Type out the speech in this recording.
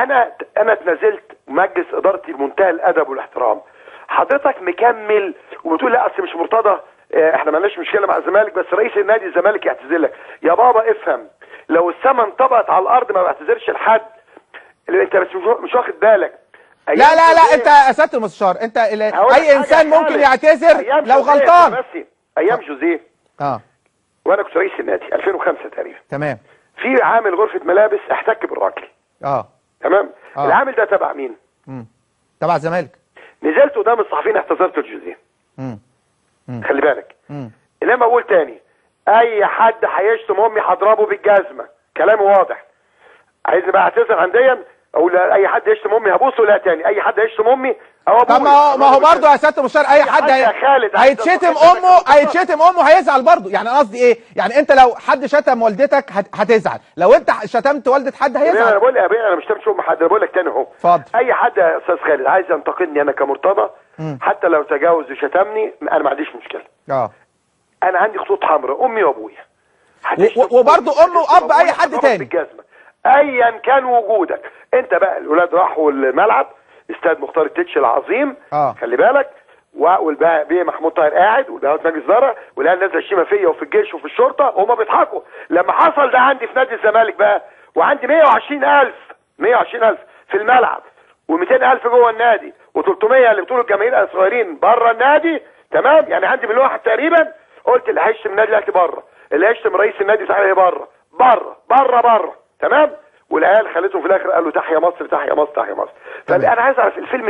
انا اتنازلت مجلس ادارتي بمنتهى الادب والاحترام. حضرتك مكمل وبتقول لا اصل مش مرتضى، احنا مالناش مشكله مع الزمالك بس رئيس النادي الزمالك يعتذر لك. يا بابا افهم، لو السما انطبقت على الارض ما بعتذرش لحد. انت بس مش واخد بالك. لا لا لا انت يا سياده المستشار، انت اي انسان ممكن يعتذر لو غلطان. بس ايام جوزيه وانا كنت رئيس النادي 2005 تقريبا. تمام. في عامل غرفه ملابس احتك بالراجل. تمام. العامل ده تبع مين؟ تبع الزمالك. نزلت قدام الصحفيين اعتذرت لجوزيه. خلي بالك. لما اقول تاني اي حد هيشتم امي هضربه بالجزمه، كلامي واضح. عايزني بقى اعتذر عنديا اقول اي حد يشتم امي هبوسه؟ لا تاني، اي حد يشتم امي او ابوه. طب ما هو برضه يا سياده المستشار اي حد هيتشتم امه هيزعل برضه. يعني قصدي ايه؟ يعني انت لو حد شتم والدتك هتزعل، لو انت شتمت والده حد هيزعل. انا بقول لك انا مش شتمت ام حد، انا بقول لك تاني اهو. اتفضل. اي حد يا استاذ خالد عايز ينتقدني انا كمرتضى حتى لو تجاوز وشتمني انا ما عنديش مشكله. انا عندي خطوط حمراء، امي وابويا. وبرضه ام واب اي حد تاني. ايا كان وجودك انت بقى. الولاد راحوا الملعب استاد مختار التتش العظيم. خلي بالك. والباقي محمود طاهر قاعد والباقي مجلس اداره والعيال نازله الشيمه فيا وفي الجيش وفي الشرطه وهم بيضحكوا. لما حصل ده عندي في نادي الزمالك بقى وعندي 120,000 في الملعب و200,000 جوه النادي و300 اللي بتقولوا الجماهير الصغيرين بره النادي. تمام. يعني عندي مليون واحد تقريبا. قلت اللي هيشتم النادي الاهلي بره، اللي هيشتم رئيس النادي تعالى بره بره بره بره. تمام. والعيال خليتهم في الاخر قالوا تحيا مصر تحيا مصر تحيا مصر. فانا عايز اعرف الفيلم